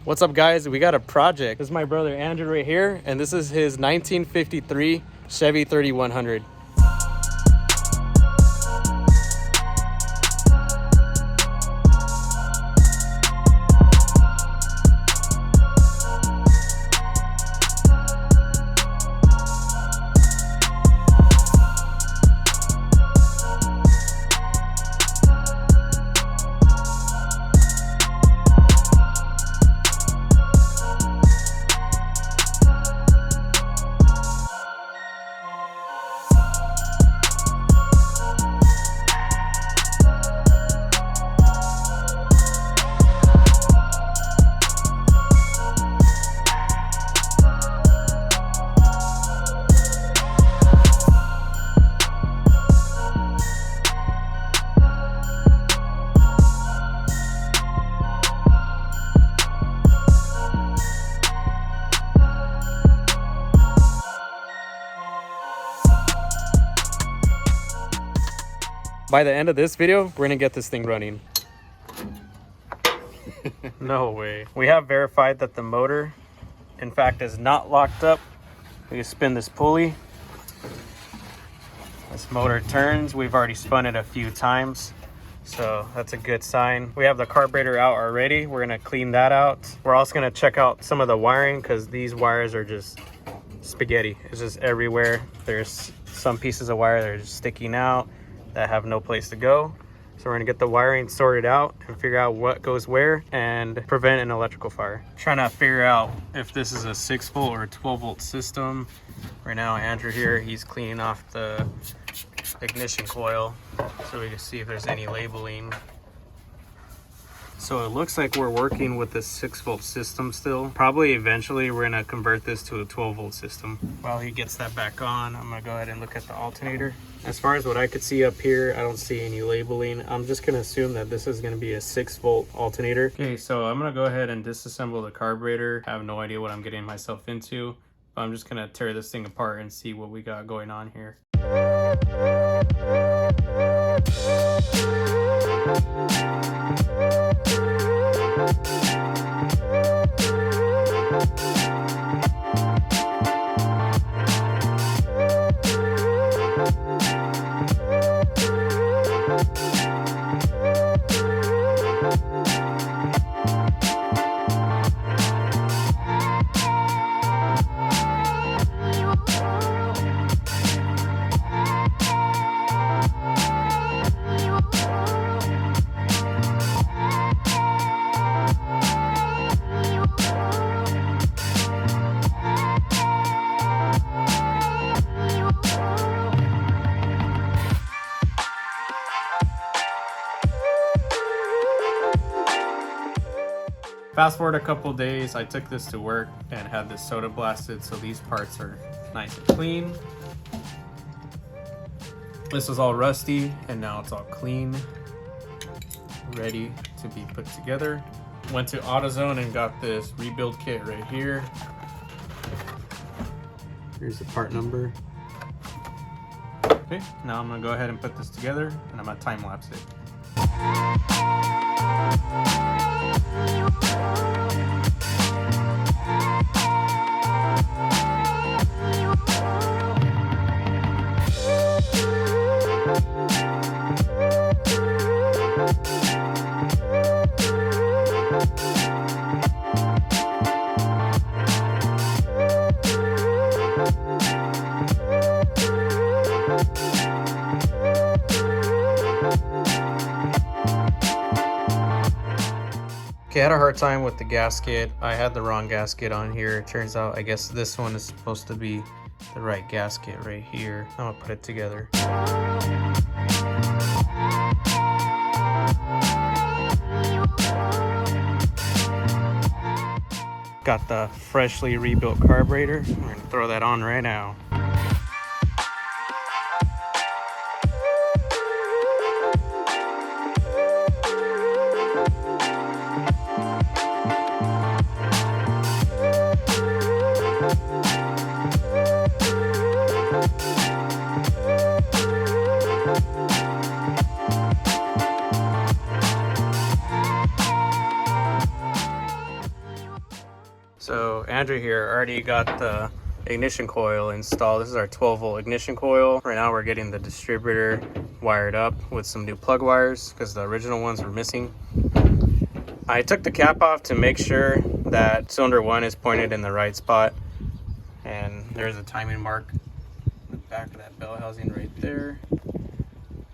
What's up, guys? We got a project. This is my brother Andrew right here, and this is his 1953 Chevy 3100. By the end of this video, we're gonna get this thing running. No way. We have verified that the motor, in fact, is not locked up. We can spin this pulley. This motor turns. We've already spun it a few times, so that's a good sign. We have the carburetor out already. We're gonna clean that out. We're also gonna check out some of the wiring because these wires are just spaghetti. It's just everywhere. There's some pieces of wire that are just sticking out that have no place to go. So we're gonna get the wiring sorted out and figure out what goes where and prevent an electrical fire. Trying to figure out if this is a 6-volt or a 12-volt system. Right now, Andrew here, he's cleaning off the ignition coil so we can see if there's any labeling. So it looks like we're working with the 6-volt system still. Probably eventually we're gonna convert this to a 12-volt system. While he gets that back on, I'm gonna go ahead and look at the alternator. As far as what I could see up here, I don't see any labeling. I'm just gonna assume that this is gonna be a 6-volt alternator. Okay, so I'm gonna go ahead and disassemble the carburetor. I have no idea what I'm getting myself into. I'm just gonna tear this thing apart and see what we got going on here. Fast forward a couple days, I took this to work and had this soda blasted, so these parts are nice and clean. This was all rusty and now it's all clean, ready to be put together. Went to AutoZone and got this rebuild kit right here. Here's the part number. Okay, now I'm gonna go ahead and put this together and I'm gonna time lapse it. Okay, I had a hard time with the gasket. I had the wrong gasket on here. Turns out, I guess this one is supposed to be the right gasket right here. I'm gonna put it together. Got the freshly rebuilt carburetor. We're gonna throw that on right now. So Andrew here already got the ignition coil installed. This is our 12-volt ignition coil. Right now we're getting the distributor wired up with some new plug wires because the original ones were missing. I took the cap off to make sure that cylinder 1 is pointed in the right spot, and there's a timing mark in the back of that bell housing right there,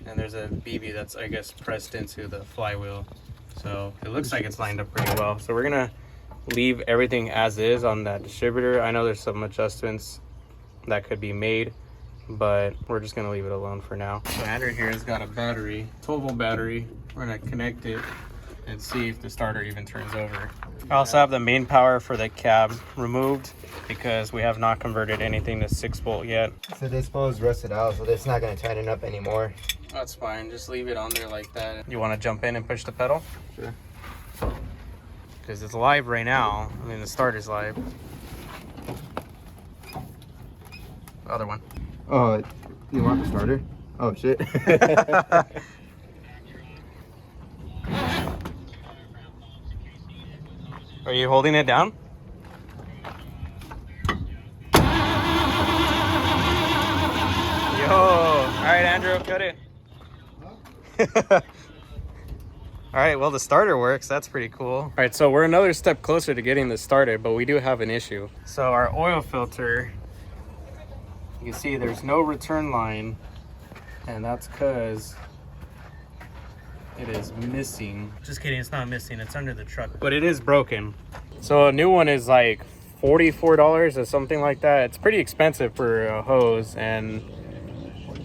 and there's a BB that's, I guess, pressed into the flywheel, so it looks like it's lined up pretty well. So we're gonna leave everything as is on that distributor. I know there's some adjustments that could be made, but we're just gonna leave it alone for now. So Andrew here has got a battery, 12-volt battery. We're gonna connect it and see if the starter even turns over. I also have the main power for the cab removed because we have not converted anything to 6-volt yet. So this bolt is rusted out, so it's not going to tighten up anymore. That's fine, just leave it on there like that. You want to jump in and push the pedal? Sure. Because it's live right now. I mean, the starter's live. Other one. Oh, you want the starter? Oh, shit. Are you holding it down? Yo, all right, Andrew, cut it. All right, well, the starter works. That's pretty cool. All right, so we're another step closer to getting this started, but we do have an issue. So our oil filter, you can see there's no return line, and that's because it is missing. Just kidding, it's not missing, it's under the truck. But it is broken. So a new one is like $44 or something like that. It's pretty expensive for a hose, and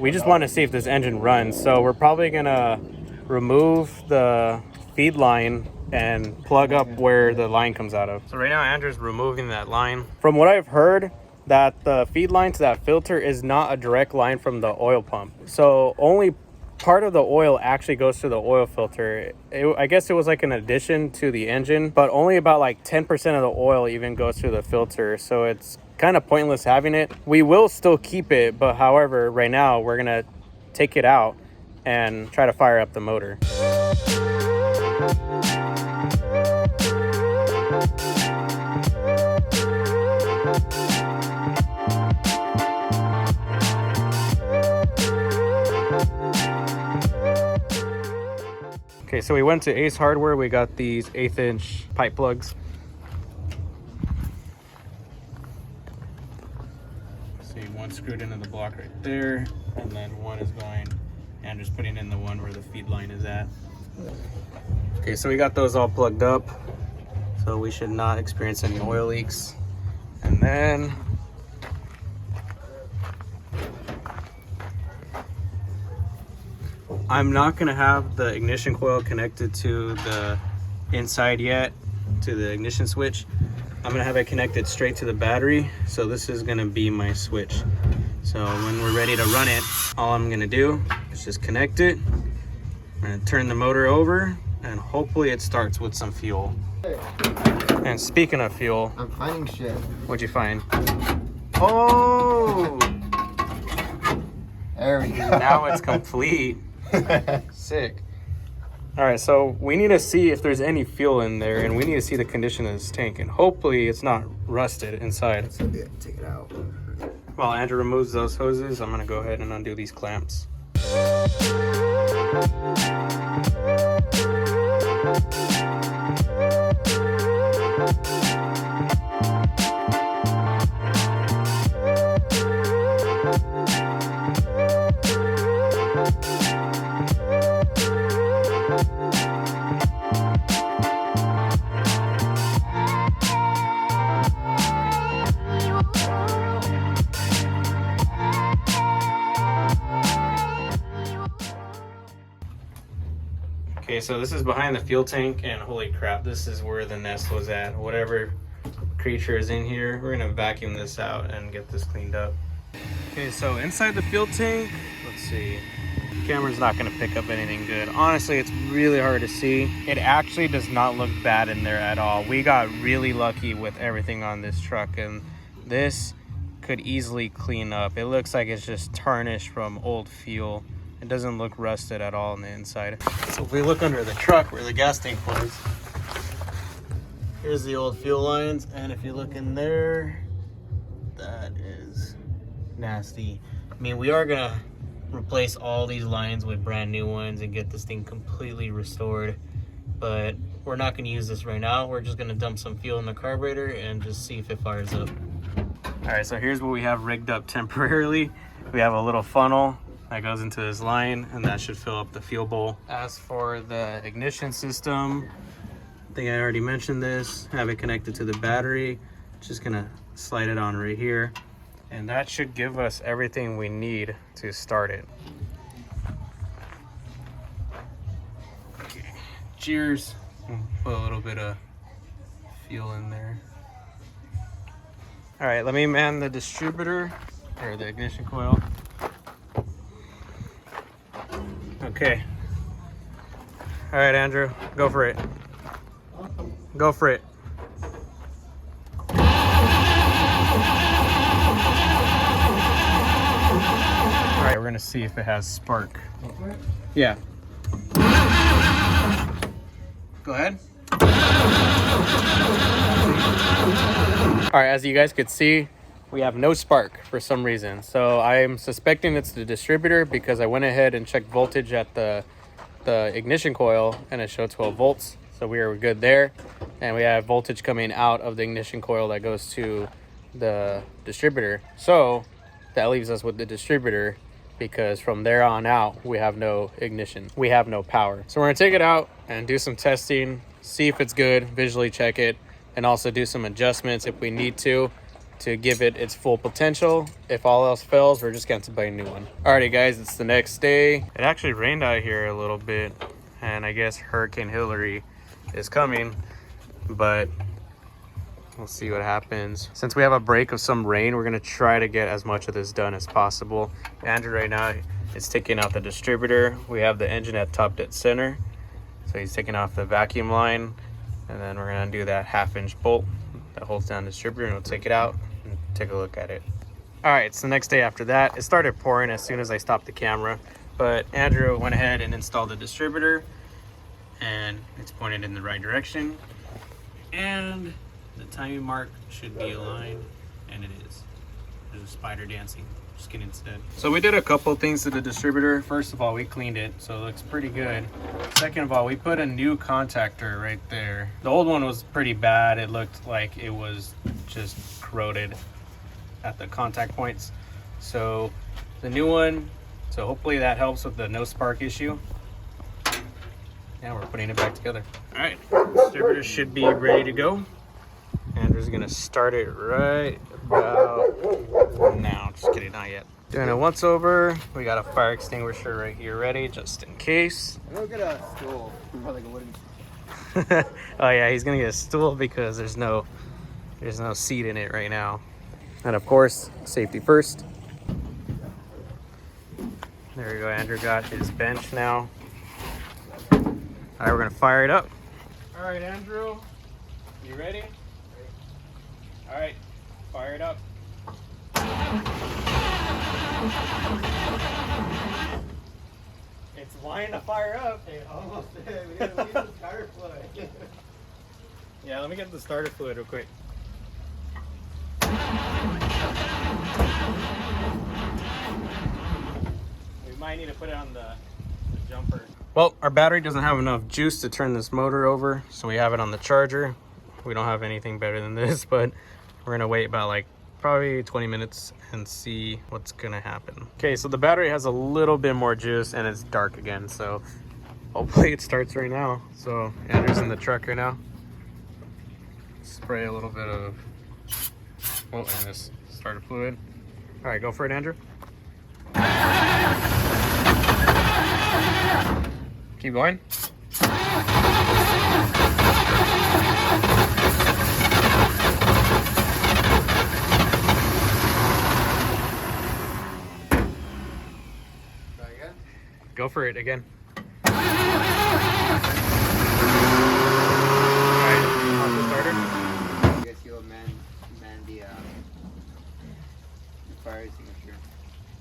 we just want to see if this engine runs. So we're probably gonna remove the feed line and plug up where the line comes out of. So right now Andrew's removing that line. From what I've heard, that the feed line to that filter is not a direct line from the oil pump. So only part of the oil actually goes to the oil filter. I guess it was like an addition to the engine, but only about like 10% of the oil even goes through the filter. So it's kind of pointless having it. We will still keep it, but however, right now we're gonna take it out and try to fire up the motor. Okay, so we went to Ace Hardware. We got these 1/8" pipe plugs. See, one screwed into the block right there, and then one is going, and just putting in the one where the feed line is at. Okay, so we got those all plugged up, so we should not experience any oil leaks. And then I'm not gonna have the ignition coil connected to the inside yet, to the ignition switch. I'm gonna have it connected straight to the battery. So this is gonna be my switch. So when we're ready to run it, all I'm gonna do is just connect it. I'm gonna turn the motor over, and hopefully it starts with some fuel. And speaking of fuel, I'm finding shit. what'd you find? Oh! There we go. Now it's complete. Sick. All right, so we need to see if there's any fuel in there, and we need to see the condition of this tank, and hopefully it's not rusted inside. Yeah, take it out. While Andrew removes those hoses, I'm gonna go ahead and undo these clamps. Okay, so this is behind the fuel tank, and holy crap, this is where the nest was at. Whatever creature is in here, we're gonna vacuum this out and get this cleaned up. Okay, so inside the fuel tank, let's see. Camera's not gonna pick up anything good. Honestly, it's really hard to see. It actually does not look bad in there at all. We got really lucky with everything on this truck, and this could easily clean up. It looks like it's just tarnished from old fuel. It doesn't look rusted at all on the inside. So if we look under the truck where the gas tank was, Here's the old fuel lines, and if you look in there, that is nasty. I mean, we are gonna replace all these lines with brand new ones and get this thing completely restored, but we're not gonna use this right now. We're just gonna dump some fuel in the carburetor and just see if it fires up. All right, so here's what we have rigged up temporarily. We have a little funnel that goes into this line, and that should fill up the fuel bowl. As for the ignition system, I think I already mentioned this. Have it connected to the battery. Just gonna slide it on right here, and that should give us everything we need to start it. Okay. Cheers. Put a little bit of fuel in there. All right, let me man the distributor or the ignition coil. Okay. All right, Andrew, go for it. Go for it. All right, we're gonna see if it has spark. Yeah. Go ahead. All right, as you guys could see, we have no spark for some reason. So I'm suspecting it's the distributor because I went ahead and checked voltage at the ignition coil and it showed 12 volts. So we are good there. And we have voltage coming out of the ignition coil that goes to the distributor. So that leaves us with the distributor because from there on out, we have no ignition. We have no power. So we're gonna take it out and do some testing, see if it's good, visually check it, and also do some adjustments if we need to give it its full potential. If all else fails, we're just going to buy a new one. Alrighty guys, it's the next day. It actually rained out here a little bit, and I guess Hurricane Hillary is coming, but we'll see what happens. Since we have a break of some rain, we're gonna try to get as much of this done as possible. Andrew right now is taking out the distributor. We have the engine at top dead center. So he's taking off the vacuum line, and then we're gonna do that 1/2-inch bolt that holds down the distributor, and we'll take it out and take a look at it. All right, it's the next day after that. It started pouring as soon as I stopped the camera, but Andrew went ahead and installed the distributor, and it's pointed in the right direction. And the timing mark should be aligned, and it is. There's a spider dancing. Just kidding instead. So we did a couple things to the distributor. First of all, we cleaned it, so it looks pretty good. Second of all, we put a new contactor right there. The old one was pretty bad. It looked like it was just corroded at the contact points. So the new one, so hopefully that helps with the no spark issue. And we're putting it back together. All right, distributor should be ready to go. Andrew's gonna start it right about now. Just kidding, not yet. Doing a once over. We got a fire extinguisher right here ready, just in case. I'm gonna get a stool, like a wooden. Oh yeah, he's gonna get a stool because there's no seat in it right now. And of course, safety first. There we go. Andrew got his bench now. All right, we're gonna fire it up. All right, Andrew, you ready? All right, fire it up. It's wanting to fire up. It almost did. We gotta leave the starter fluid. Yeah, let me get the starter fluid real quick. We might need to put it on the jumper. Well, our battery doesn't have enough juice to turn this motor over, so we have it on the charger. We don't have anything better than this, but we're gonna wait about like probably 20 minutes and see what's gonna happen. Okay, so the battery has a little bit more juice and it's dark again, so hopefully it starts right now. So Andrew's in the truck right now. Spray a little bit of and this starter fluid. All right, go for it, Andrew. Keep going. Go for it again. All right, off the starter. I guess you'll man the fire extinguisher.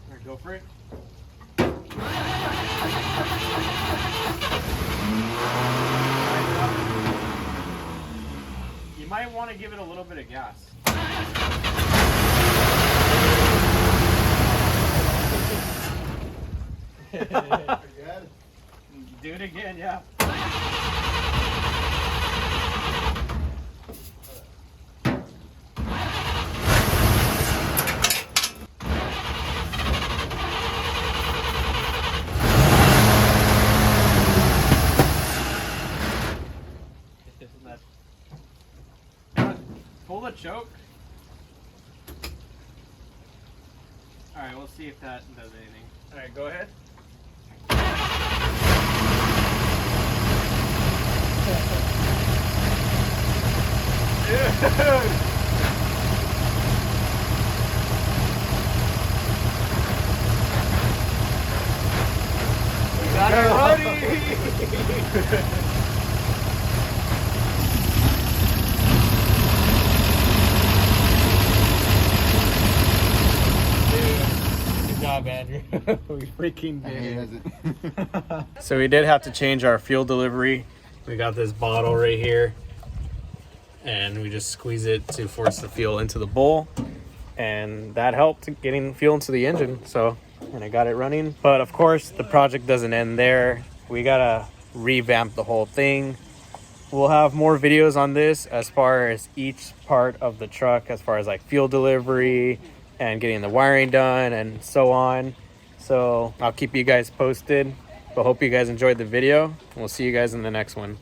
All right, go for it. might want to give it a little bit of gas. Do it again, yeah. Pull the choke. Alright, we'll see if that does anything. Alright, go ahead. Dude! We got it ready! Andrew. We freaking did it. So we did have to change our fuel delivery. We got this bottle right here and we just squeeze it to force the fuel into the bowl, and that helped getting fuel into the engine. So, and I got it running. But of course the project doesn't end there. We gotta revamp the whole thing. We'll have more videos on this as far as each part of the truck, as far as like fuel delivery and getting the wiring done and so on. So I'll keep you guys posted, but hope you guys enjoyed the video. We'll see you guys in the next one.